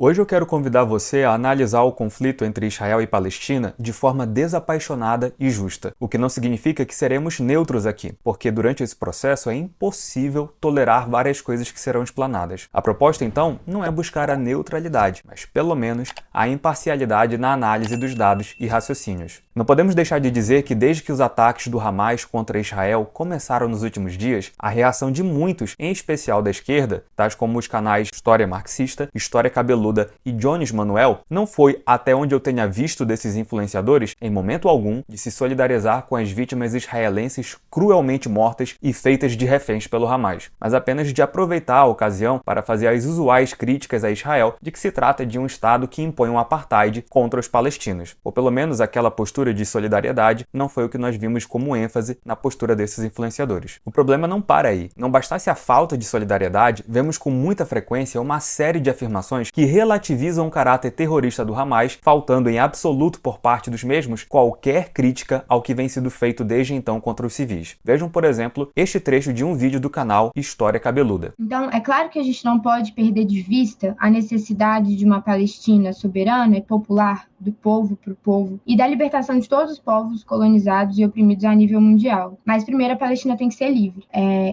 Hoje eu quero convidar você a analisar o conflito entre Israel e Palestina de forma desapaixonada e justa, o que não significa que seremos neutros aqui, porque durante esse processo é impossível tolerar várias coisas que serão explanadas. A proposta, então, não é buscar a neutralidade, mas pelo menos a imparcialidade na análise dos dados e raciocínios. Não podemos deixar de dizer que desde que os ataques do Hamas contra Israel começaram nos últimos dias, a reação de muitos, em especial da esquerda, tais como os canais História Marxista, História Cabeluda e Jones Manuel, não foi, até onde eu tenha visto desses influenciadores, em momento algum, de se solidarizar com as vítimas israelenses cruelmente mortas e feitas de reféns pelo Hamas, mas apenas de aproveitar a ocasião para fazer as usuais críticas a Israel de que se trata de um Estado que impõe um apartheid contra os palestinos. Ou pelo menos aquela postura de solidariedade não foi o que nós vimos como ênfase na postura desses influenciadores. O problema não para aí. Não bastasse a falta de solidariedade, vemos com muita frequência uma série de afirmações que relativizam o caráter terrorista do Hamas, faltando em absoluto por parte dos mesmos qualquer crítica ao que vem sido feito desde então contra os civis. Vejam, por exemplo, este trecho de um vídeo do canal História Cabeluda. Então, é claro que a gente não pode perder de vista a necessidade de uma Palestina soberana e popular, do povo para o povo, e da libertação de todos os povos colonizados e oprimidos a nível mundial. Mas primeiro a Palestina tem que ser livre.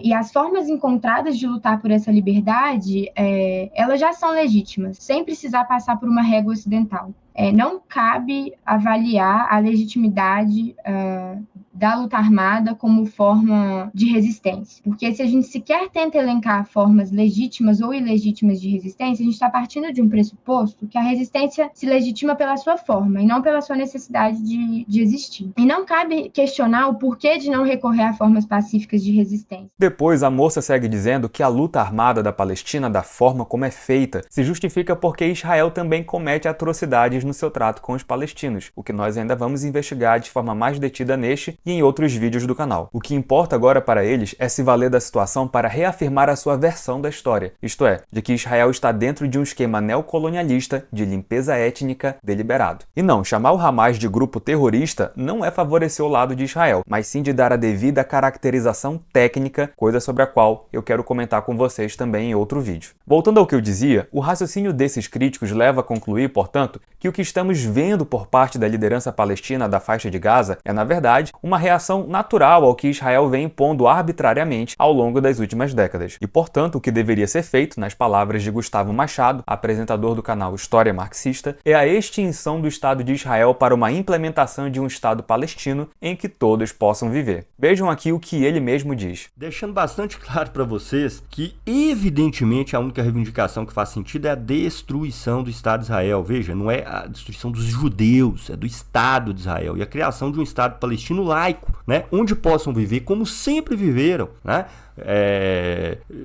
E as formas encontradas de lutar por essa liberdade, elas já são legítimas, sem precisar passar por uma régua ocidental. Não cabe avaliar a legitimidade da luta armada como forma de resistência. Porque se a gente sequer tenta elencar formas legítimas ou ilegítimas de resistência, a gente está partindo de um pressuposto que a resistência se legitima pela sua forma e não pela sua necessidade de existir. E não cabe questionar o porquê de não recorrer a formas pacíficas de resistência. Depois, a moça segue dizendo que a luta armada da Palestina, da forma como é feita, se justifica porque Israel também comete atrocidades no seu trato com os palestinos, o que nós ainda vamos investigar de forma mais detida neste e em outros vídeos do canal. O que importa agora para eles é se valer da situação para reafirmar a sua versão da história, isto é, de que Israel está dentro de um esquema neocolonialista de limpeza étnica deliberado. E não, chamar o Hamas de grupo terrorista não é favorecer o lado de Israel, mas sim de dar a devida caracterização técnica, coisa sobre a qual eu quero comentar com vocês também em outro vídeo. Voltando ao que eu dizia, o raciocínio desses críticos leva a concluir, portanto, que o que estamos vendo por parte da liderança palestina da faixa de Gaza é, na verdade, uma reação natural ao que Israel vem impondo arbitrariamente ao longo das últimas décadas. E, portanto, o que deveria ser feito, nas palavras de Gustavo Machado, apresentador do canal História Marxista, é a extinção do Estado de Israel para uma implementação de um Estado palestino em que todos possam viver. Vejam aqui o que ele mesmo diz. Deixando bastante claro para vocês que, evidentemente, a única reivindicação que faz sentido é a destruição do Estado de Israel. Veja, não é a destruição dos judeus, é do Estado de Israel e a criação de um Estado palestino laico, né, onde possam viver como sempre viveram, né,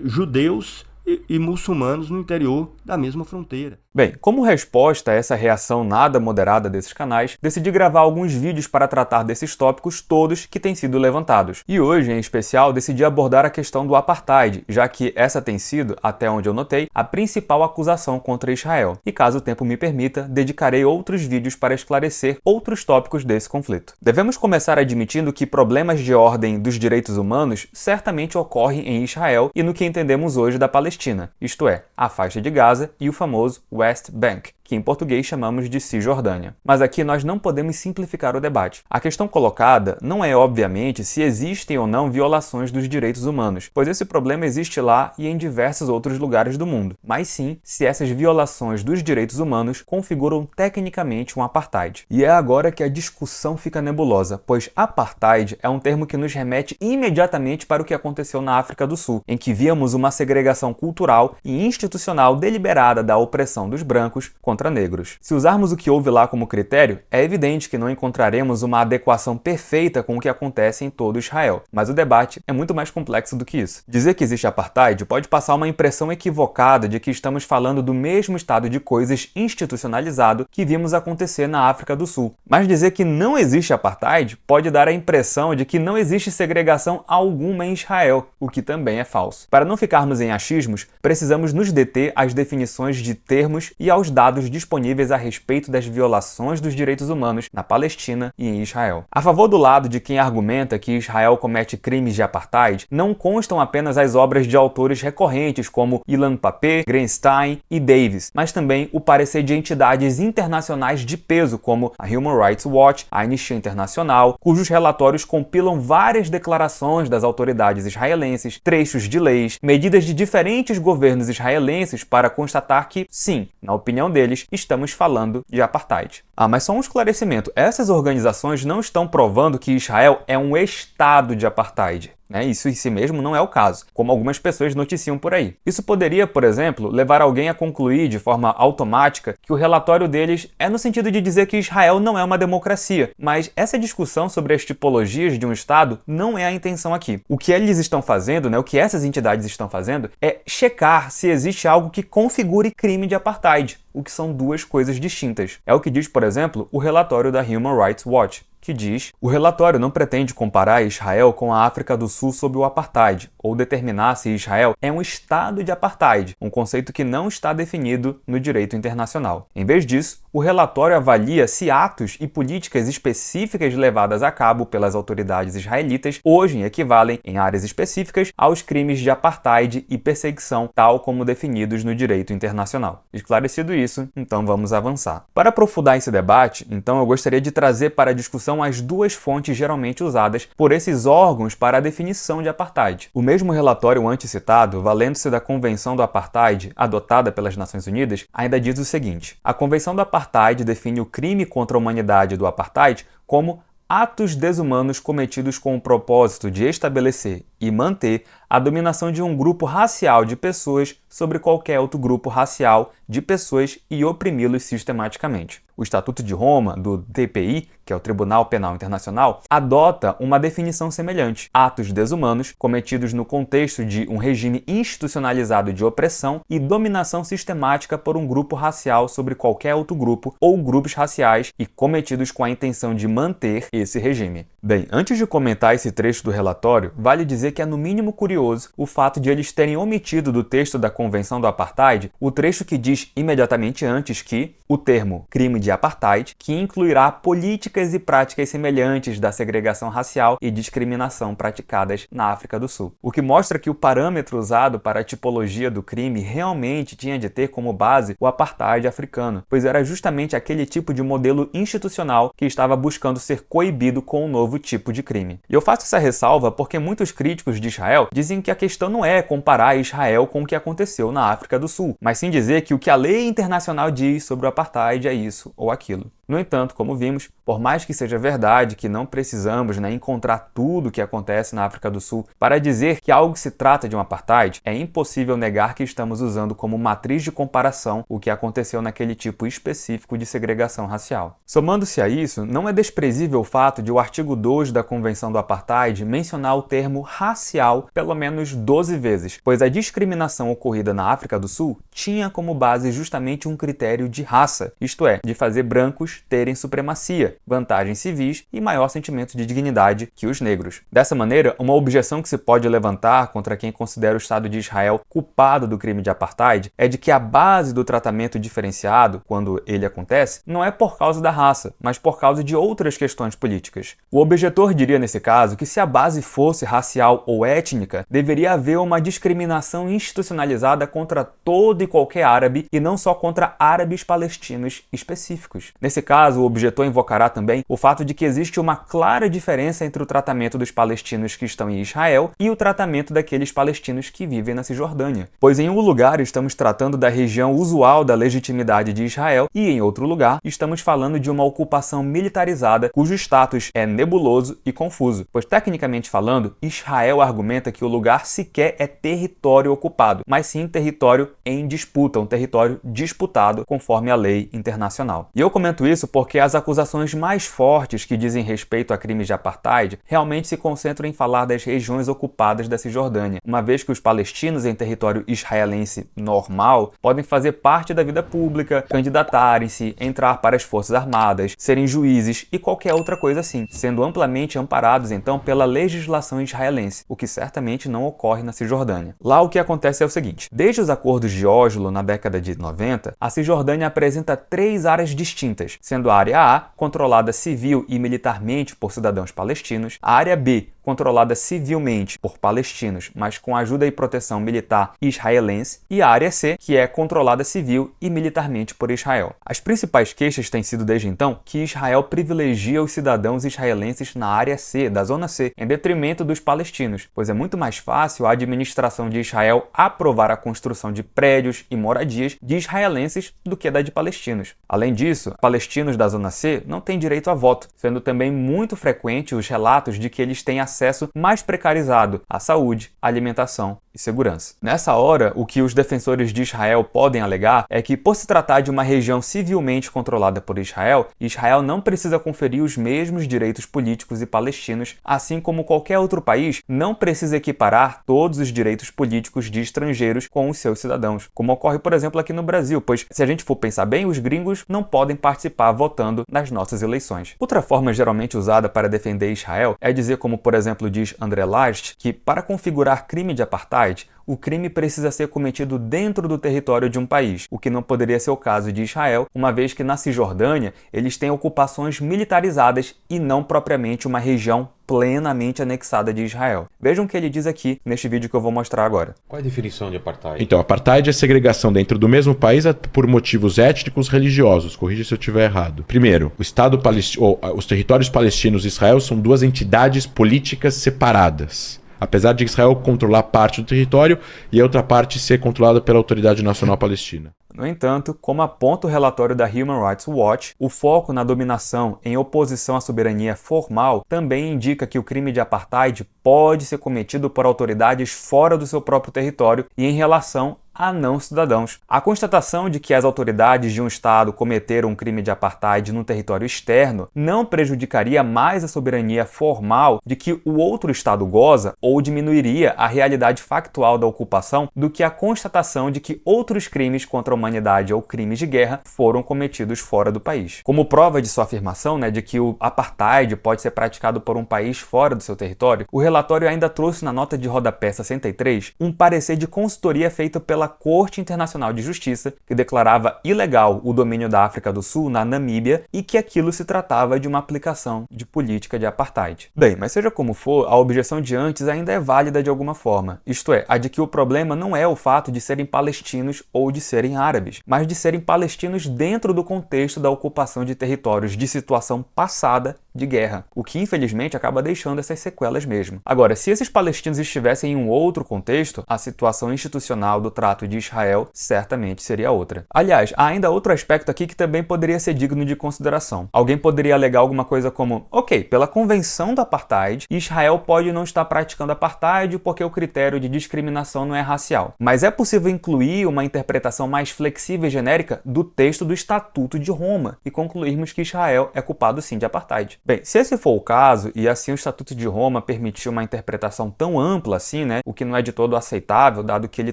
judeus e muçulmanos no interior da mesma fronteira. Bem, como resposta a essa reação nada moderada desses canais, decidi gravar alguns vídeos para tratar desses tópicos todos que têm sido levantados. E hoje, em especial, decidi abordar a questão do apartheid, já que essa tem sido, até onde eu notei, a principal acusação contra Israel. E caso o tempo me permita, dedicarei outros vídeos para esclarecer outros tópicos desse conflito. Devemos começar admitindo que problemas de ordem dos direitos humanos certamente ocorrem em Israel e no que entendemos hoje da Palestina, isto é, a faixa de Gaza e o famoso West Bank, que em português chamamos de Cisjordânia. Mas aqui nós não podemos simplificar o debate. A questão colocada não é, obviamente, se existem ou não violações dos direitos humanos, pois esse problema existe lá e em diversos outros lugares do mundo, mas sim se essas violações dos direitos humanos configuram tecnicamente um apartheid. E é agora que a discussão fica nebulosa, pois apartheid é um termo que nos remete imediatamente para o que aconteceu na África do Sul, em que víamos uma segregação cultural e institucional deliberada da opressão dos brancos contra negros. Se usarmos o que houve lá como critério, é evidente que não encontraremos uma adequação perfeita com o que acontece em todo Israel, mas o debate é muito mais complexo do que isso. Dizer que existe apartheid pode passar uma impressão equivocada de que estamos falando do mesmo estado de coisas institucionalizado que vimos acontecer na África do Sul. Mas dizer que não existe apartheid pode dar a impressão de que não existe segregação alguma em Israel, o que também é falso. Para não ficarmos em achismos, precisamos nos deter às definições de termos e aos dados dados disponíveis a respeito das violações dos direitos humanos na Palestina e em Israel. A favor do lado de quem argumenta que Israel comete crimes de apartheid, não constam apenas as obras de autores recorrentes como Ilan Pappé, Greenstein e Davis, mas também o parecer de entidades internacionais de peso como a Human Rights Watch, a Anistia Internacional, cujos relatórios compilam várias declarações das autoridades israelenses, trechos de leis, medidas de diferentes governos israelenses para constatar que, sim, na opinião deles, estamos falando de apartheid. Mas só um esclarecimento, essas organizações não estão provando que Israel é um estado de apartheid. Isso em si mesmo não é o caso, como algumas pessoas noticiam por aí. Isso poderia, por exemplo, levar alguém a concluir de forma automática que o relatório deles é no sentido de dizer que Israel não é uma democracia, mas essa discussão sobre as tipologias de um Estado não é a intenção aqui. O que eles estão fazendo, o que essas entidades estão fazendo, é checar se existe algo que configure crime de apartheid, o que são duas coisas distintas. É o que diz, por exemplo, o relatório da Human Rights Watch, que diz: o relatório não pretende comparar Israel com a África do Sul sob o apartheid, ou determinar se Israel é um estado de apartheid, um conceito que não está definido no direito internacional. Em vez disso, o relatório avalia se atos e políticas específicas levadas a cabo pelas autoridades israelitas hoje equivalem, em áreas específicas, aos crimes de apartheid e perseguição, tal como definidos no direito internacional. Esclarecido isso, então vamos avançar. Para aprofundar esse debate, então eu gostaria de trazer para a discussão as duas fontes geralmente usadas por esses órgãos para a definição de apartheid. O mesmo relatório antes citado, valendo-se da Convenção do Apartheid, adotada pelas Nações Unidas, ainda diz o seguinte: a Convenção do Apartheid define o crime contra a humanidade do apartheid como atos desumanos cometidos com o propósito de estabelecer e manter a dominação de um grupo racial de pessoas sobre qualquer outro grupo racial de pessoas e oprimi-los sistematicamente. O Estatuto de Roma, do TPI, que é o Tribunal Penal Internacional, adota uma definição semelhante: atos desumanos cometidos no contexto de um regime institucionalizado de opressão e dominação sistemática por um grupo racial sobre qualquer outro grupo ou grupos raciais e cometidos com a intenção de manter esse regime. Bem, antes de comentar esse trecho do relatório, vale dizer que é no mínimo curioso o fato de eles terem omitido do texto da Convenção do Apartheid o trecho que diz imediatamente antes que o termo crime de apartheid, que incluirá políticas e práticas semelhantes da segregação racial e discriminação praticadas na África do Sul. O que mostra que o parâmetro usado para a tipologia do crime realmente tinha de ter como base o apartheid africano, pois era justamente aquele tipo de modelo institucional que estava buscando ser coibido com um novo tipo de crime. E eu faço essa ressalva porque muitos críticos de Israel dizem que a questão não é comparar Israel com o que aconteceu na África do Sul, mas sim dizer que o que a lei internacional diz sobre o apartheid é isso ou aquilo. No entanto, como vimos, por mais que seja verdade que não precisamos encontrar tudo o que acontece na África do Sul para dizer que algo se trata de um apartheid, é impossível negar que estamos usando como matriz de comparação o que aconteceu naquele tipo específico de segregação racial. Somando-se a isso, não é desprezível o fato de o artigo 2 da Convenção do Apartheid mencionar o termo racial pelo menos 12 vezes, pois a discriminação ocorrida na África do Sul tinha como base justamente um critério de raça, isto é, de fazer brancos terem supremacia, vantagens civis e maior sentimento de dignidade que os negros. Dessa maneira, uma objeção que se pode levantar contra quem considera o Estado de Israel culpado do crime de apartheid é de que a base do tratamento diferenciado, quando ele acontece, não é por causa da raça, mas por causa de outras questões políticas. O objetor diria nesse caso que se a base fosse racial ou étnica, deveria haver uma discriminação institucionalizada contra todo e qualquer árabe e não só contra árabes palestinos específicos. Nesse caso, o objetor invocará também o fato de que existe uma clara diferença entre o tratamento dos palestinos que estão em Israel e o tratamento daqueles palestinos que vivem na Cisjordânia. Pois em um lugar estamos tratando da região usual da legitimidade de Israel e em outro lugar estamos falando de uma ocupação militarizada cujo status é nebuloso e confuso. Pois tecnicamente falando, Israel argumenta que o lugar sequer é território ocupado, mas sim território em disputa, um território disputado conforme a lei internacional. E eu comento isso isso porque as acusações mais fortes que dizem respeito a crimes de apartheid realmente se concentram em falar das regiões ocupadas da Cisjordânia, uma vez que os palestinos em território israelense normal podem fazer parte da vida pública, candidatarem-se, entrar para as forças armadas, serem juízes e qualquer outra coisa assim, sendo amplamente amparados então pela legislação israelense, o que certamente não ocorre na Cisjordânia. Lá o que acontece é o seguinte: desde os acordos de Oslo na década de 90, a Cisjordânia apresenta 3 áreas distintas, sendo a área A controlada civil e militarmente por cidadãos palestinos, a área B controlada civilmente por palestinos, mas com ajuda e proteção militar israelense, e a área C, que é controlada civil e militarmente por Israel. As principais queixas têm sido desde então que Israel privilegia os cidadãos israelenses na área C, da zona C, em detrimento dos palestinos, pois é muito mais fácil a administração de Israel aprovar a construção de prédios e moradias de israelenses do que da de palestinos. Além disso, palestinos da zona C não têm direito a voto, sendo também muito frequente os relatos de que eles têm acesso mais precarizado à saúde, alimentação e segurança. Nessa hora, o que os defensores de Israel podem alegar é que, por se tratar de uma região civilmente controlada por Israel, Israel não precisa conferir os mesmos direitos políticos e palestinos, assim como qualquer outro país não precisa equiparar todos os direitos políticos de estrangeiros com os seus cidadãos, como ocorre, por exemplo, aqui no Brasil, pois, se a gente for pensar bem, os gringos não podem participar votando nas nossas eleições. Outra forma geralmente usada para defender Israel é dizer, como por exemplo diz André Last, que para configurar crime de apartheid, o crime precisa ser cometido dentro do território de um país, o que não poderia ser o caso de Israel, uma vez que na Cisjordânia eles têm ocupações militarizadas e não propriamente uma região plenamente anexada de Israel. Vejam o que ele diz aqui neste vídeo que eu vou mostrar agora. Qual é a definição de apartheid? Então, apartheid é segregação dentro do mesmo país por motivos étnicos religiosos. Corrija se eu estiver errado. Primeiro, os territórios palestinos e Israel são 2 entidades políticas separadas. Apesar de Israel controlar parte do território e a outra parte ser controlada pela Autoridade Nacional Palestina. No entanto, como aponta o relatório da Human Rights Watch, o foco na dominação em oposição à soberania formal também indica que o crime de apartheid pode ser cometido por autoridades fora do seu próprio território e em relação a não cidadãos. A constatação de que as autoridades de um Estado cometeram um crime de apartheid no território externo não prejudicaria mais a soberania formal de que o outro Estado goza ou diminuiria a realidade factual da ocupação do que a constatação de que outros crimes contra a humanidade ou crimes de guerra foram cometidos fora do país. Como prova de sua afirmação, de que o apartheid pode ser praticado por um país fora do seu território, o relatório ainda trouxe na nota de rodapé 63 um parecer de consultoria feito pela Corte Internacional de Justiça, que declarava ilegal o domínio da África do Sul na Namíbia e que aquilo se tratava de uma aplicação de política de apartheid. Bem, mas seja como for, a objeção de antes ainda é válida de alguma forma, isto é, a de que o problema não é o fato de serem palestinos ou de serem árabes, mas de serem palestinos dentro do contexto da ocupação de territórios de situação passada de guerra, o que infelizmente acaba deixando essas sequelas mesmo. Agora, se esses palestinos estivessem em um outro contexto, a situação institucional do trato de Israel certamente seria outra. Aliás, há ainda outro aspecto aqui que também poderia ser digno de consideração. Alguém poderia alegar alguma coisa como: ok, pela convenção do apartheid, Israel pode não estar praticando apartheid porque o critério de discriminação não é racial. Mas é possível incluir uma interpretação mais flexível e genérica do texto do Estatuto de Roma e concluirmos que Israel é culpado sim de apartheid. Bem, se esse for o caso, e assim o Estatuto de Roma permitiu uma interpretação tão ampla assim, o que não é de todo aceitável, dado que ele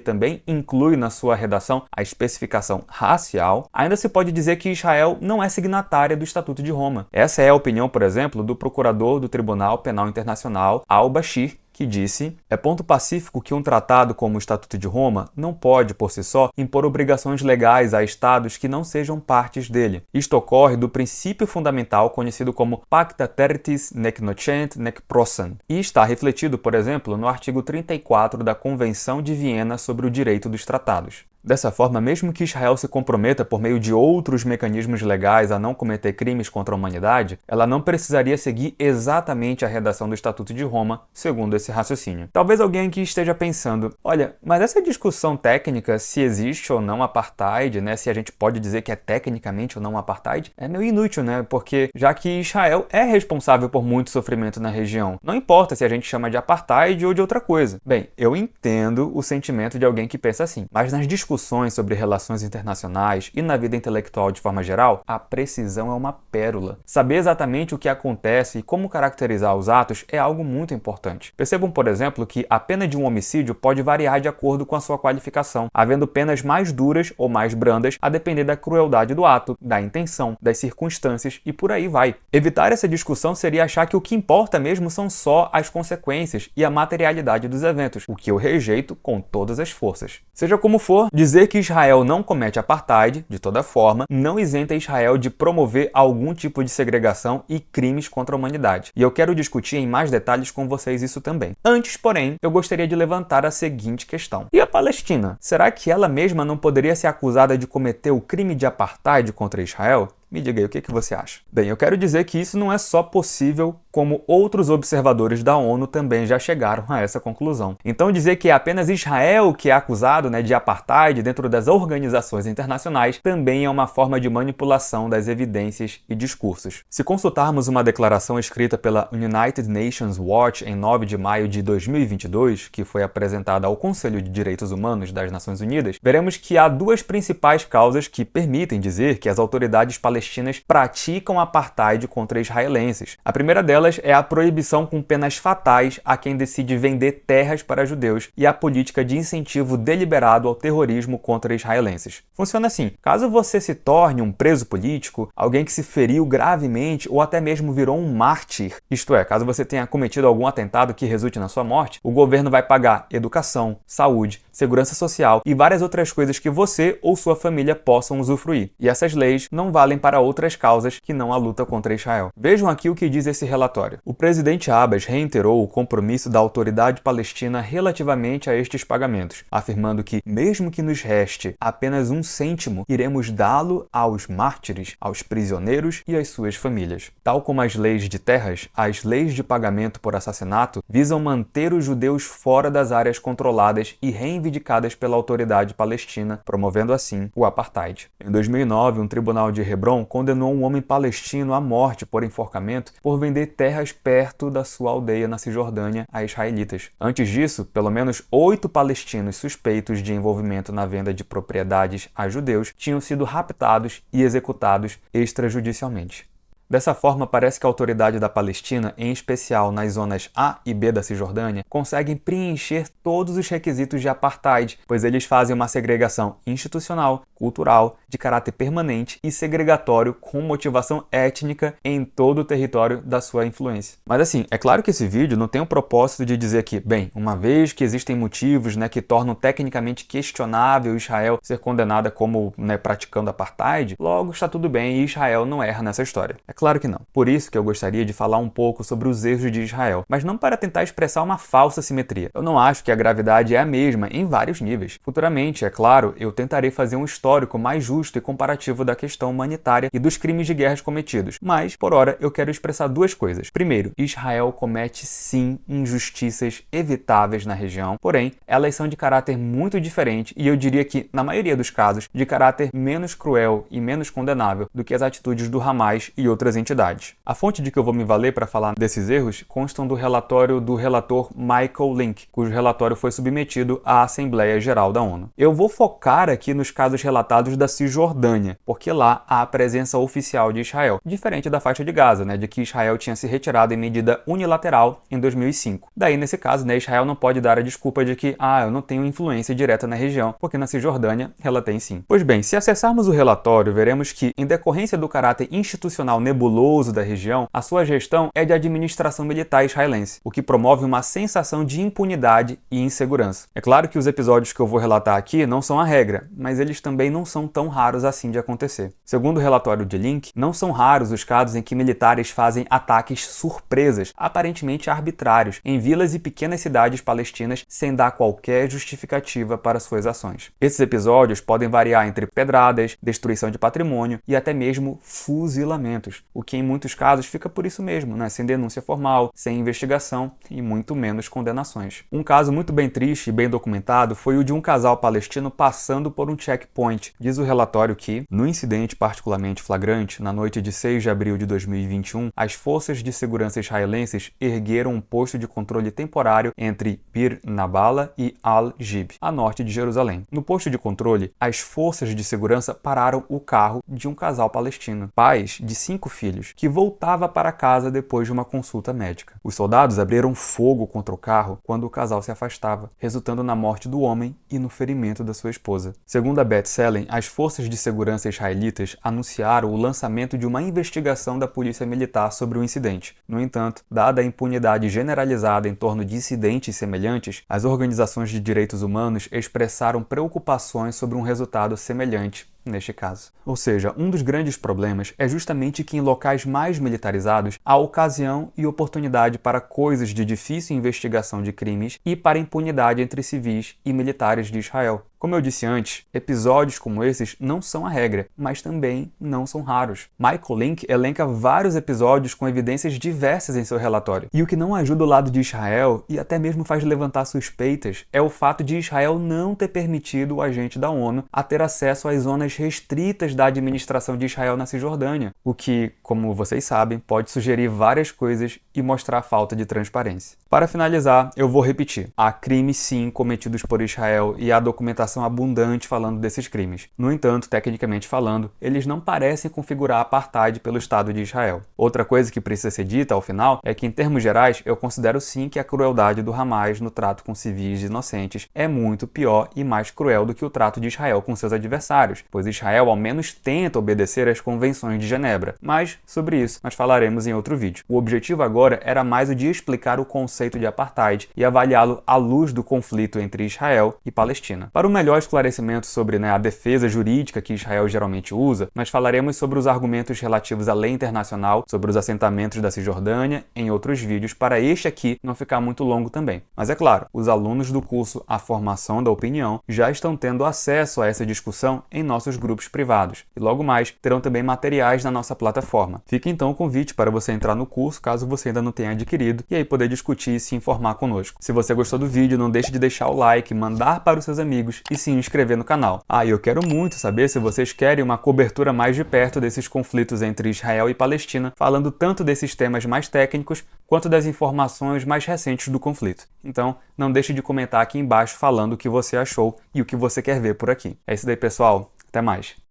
também inclui na sua redação a especificação racial, ainda se pode dizer que Israel não é signatária do Estatuto de Roma. Essa é a opinião, por exemplo, do procurador do Tribunal Penal Internacional, Al-Bashir, que disse: é ponto pacífico que um tratado como o Estatuto de Roma não pode, por si só, impor obrigações legais a estados que não sejam partes dele. Isto ocorre do princípio fundamental conhecido como Pacta Tertis nec nocent nec prosan, e está refletido, por exemplo, no artigo 34 da Convenção de Viena sobre o Direito dos Tratados. Dessa forma, mesmo que Israel se comprometa por meio de outros mecanismos legais a não cometer crimes contra a humanidade, ela não precisaria seguir exatamente a redação do Estatuto de Roma, segundo esse raciocínio. Talvez alguém aqui esteja pensando: olha, mas essa discussão técnica, se existe ou não apartheid, se a gente pode dizer que é tecnicamente ou não apartheid, é meio inútil, porque já que Israel é responsável por muito sofrimento na região, não importa se a gente chama de apartheid ou de outra coisa. Bem, eu entendo o sentimento de alguém que pensa assim, mas nas discussões discussões sobre relações internacionais e na vida intelectual de forma geral, a precisão é uma pérola. Saber exatamente o que acontece e como caracterizar os atos é algo muito importante. Percebam, por exemplo, que a pena de um homicídio pode variar de acordo com a sua qualificação, havendo penas mais duras ou mais brandas a depender da crueldade do ato, da intenção, das circunstâncias e por aí vai. Evitar essa discussão seria achar que o que importa mesmo são só as consequências e a materialidade dos eventos, o que eu rejeito com todas as forças. Seja como for, dizer que Israel não comete apartheid, de toda forma, não isenta Israel de promover algum tipo de segregação e crimes contra a humanidade. E eu quero discutir em mais detalhes com vocês isso também. Antes, porém, eu gostaria de levantar a seguinte questão. E a Palestina? Será que ela mesma não poderia ser acusada de cometer o crime de apartheid contra Israel? Me diga aí, o que você acha? Bem, eu quero dizer que isso não é só possível, como outros observadores da ONU também já chegaram a essa conclusão. Então dizer que é apenas Israel que é acusado, de apartheid dentro das organizações internacionais também é uma forma de manipulação das evidências e discursos. Se consultarmos uma declaração escrita pela United Nations Watch em 9 de maio de 2022, que foi apresentada ao Conselho de Direitos Humanos das Nações Unidas, veremos que há duas principais causas que permitem dizer que as autoridades palestinas praticam apartheid contra israelenses. A primeira delas é a proibição com penas fatais a quem decide vender terras para judeus e a política de incentivo deliberado ao terrorismo contra israelenses. Funciona assim: caso você se torne um preso político, alguém que se feriu gravemente ou até mesmo virou um mártir, isto é, caso você tenha cometido algum atentado que resulte na sua morte, o governo vai pagar educação, saúde, segurança social e várias outras coisas que você ou sua família possam usufruir. E essas leis não valem para outras causas que não a luta contra Israel. Vejam aqui o que diz esse relatório. O presidente Abbas reiterou o compromisso da autoridade palestina relativamente a estes pagamentos, afirmando que, mesmo que nos reste apenas um cêntimo, iremos dá-lo aos mártires, aos prisioneiros e às suas famílias. Tal como as leis de terras, as leis de pagamento por assassinato visam manter os judeus fora das áreas controladas e reivindicadas pela autoridade palestina, promovendo assim o apartheid. Em 2009, um tribunal de Hebron condenou um homem palestino à morte por enforcamento por vender terras perto da sua aldeia na Cisjordânia a israelitas. Antes disso, pelo menos 8 palestinos suspeitos de envolvimento na venda de propriedades a judeus tinham sido raptados e executados extrajudicialmente. Dessa forma, parece que a autoridade da Palestina, em especial nas zonas A e B da Cisjordânia, conseguem preencher todos os requisitos de apartheid, pois eles fazem uma segregação institucional, cultural, de caráter permanente e segregatório com motivação étnica em todo o território da sua influência. Mas assim, é claro que esse vídeo não tem o propósito de dizer que, bem, uma vez que existem motivos que tornam tecnicamente questionável Israel ser condenada como praticando apartheid, logo está tudo bem e Israel não erra nessa história. É claro que não. Por isso que eu gostaria de falar um pouco sobre os erros de Israel, mas não para tentar expressar uma falsa simetria. Eu não acho que a gravidade é a mesma em vários níveis. Futuramente, é claro, eu tentarei fazer um histórico mais justo e comparativo da questão humanitária e dos crimes de guerra cometidos, mas, por hora, eu quero expressar duas coisas. Primeiro, Israel comete sim injustiças evitáveis na região, porém, elas são de caráter muito diferente e eu diria que, na maioria dos casos, de caráter menos cruel e menos condenável do que as atitudes do Hamas e outras entidades. A fonte de que eu vou me valer para falar desses erros constam do relatório do relator Michael Link, cujo relatório foi submetido à Assembleia Geral da ONU. Eu vou focar aqui nos casos relatados da Cisjordânia, porque lá há a presença oficial de Israel, diferente da faixa de Gaza, de que Israel tinha se retirado em medida unilateral em 2005. Daí, nesse caso, Israel não pode dar a desculpa de que, eu não tenho influência direta na região, porque na Cisjordânia ela tem sim. Pois bem, se acessarmos o relatório, veremos que, em decorrência do caráter institucional nebuloso da região, a sua gestão é de administração militar israelense, o que promove uma sensação de impunidade e insegurança. É claro que os episódios que eu vou relatar aqui não são a regra, mas eles também não são tão raros assim de acontecer. Segundo o relatório de Link, não são raros os casos em que militares fazem ataques surpresas, aparentemente arbitrários, em vilas e pequenas cidades palestinas sem dar qualquer justificativa para suas ações. Esses episódios podem variar entre pedradas, destruição de patrimônio e até mesmo fuzilamentos. o que em muitos casos fica por isso mesmo, né? Sem denúncia formal, sem investigação e muito menos condenações. Um caso muito bem triste e bem documentado foi o de um casal palestino passando por um checkpoint. Diz o relatório que, no incidente particularmente flagrante, na noite de 6 de abril de 2021, as forças de segurança israelenses ergueram um posto de controle temporário entre Bir Nabala e Al-Jib, a norte de Jerusalém. No posto de controle, as forças de segurança pararam o carro de um casal palestino, pais de 5 filhos, que voltava para casa depois de uma consulta médica. Os soldados abriram fogo contra o carro quando o casal se afastava, resultando na morte do homem e no ferimento da sua esposa. Segundo a Beth Selen, as forças de segurança israelitas anunciaram o lançamento de uma investigação da polícia militar sobre o incidente. No entanto, dada a impunidade generalizada em torno de incidentes semelhantes, as organizações de direitos humanos expressaram preocupações sobre um resultado semelhante neste caso. Ou seja, um dos grandes problemas é justamente que em locais mais militarizados há ocasião e oportunidade para coisas de difícil investigação de crimes e para impunidade entre civis e militares de Israel. Como eu disse antes, episódios como esses não são a regra, mas também não são raros. Michael Link elenca vários episódios com evidências diversas em seu relatório. E o que não ajuda o lado de Israel, e até mesmo faz levantar suspeitas, é o fato de Israel não ter permitido o agente da ONU a ter acesso às zonas restritas da administração de Israel na Cisjordânia, o que, como vocês sabem, pode sugerir várias coisas e mostrar falta de transparência. Para finalizar, eu vou repetir. Há crimes sim cometidos por Israel e há documentação abundante falando desses crimes. No entanto, tecnicamente falando, eles não parecem configurar apartheid pelo Estado de Israel. Outra coisa que precisa ser dita ao final é que, em termos gerais, eu considero sim que a crueldade do Hamas no trato com civis inocentes é muito pior e mais cruel do que o trato de Israel com seus adversários, pois Israel ao menos tenta obedecer às convenções de Genebra. Mas, sobre isso, nós falaremos em outro vídeo. O objetivo agora era mais o de explicar o conceito de apartheid e avaliá-lo à luz do conflito entre Israel e Palestina. Para o melhor esclarecimento sobre a defesa jurídica que Israel geralmente usa, nós falaremos sobre os argumentos relativos à lei internacional, sobre os assentamentos da Cisjordânia, em outros vídeos, para este aqui não ficar muito longo também. Mas é claro, os alunos do curso A Formação da Opinião já estão tendo acesso a essa discussão em nossos grupos privados, e logo mais terão também materiais na nossa plataforma. Fica então o convite para você entrar no curso, caso você ainda não tenha adquirido, e aí poder discutir e se informar conosco. Se você gostou do vídeo, não deixe de deixar o like, mandar para os seus amigos e se inscrever no canal. E eu quero muito saber se vocês querem uma cobertura mais de perto desses conflitos entre Israel e Palestina, falando tanto desses temas mais técnicos quanto das informações mais recentes do conflito. Então, não deixe de comentar aqui embaixo falando o que você achou e o que você quer ver por aqui. É isso daí, pessoal. Até mais.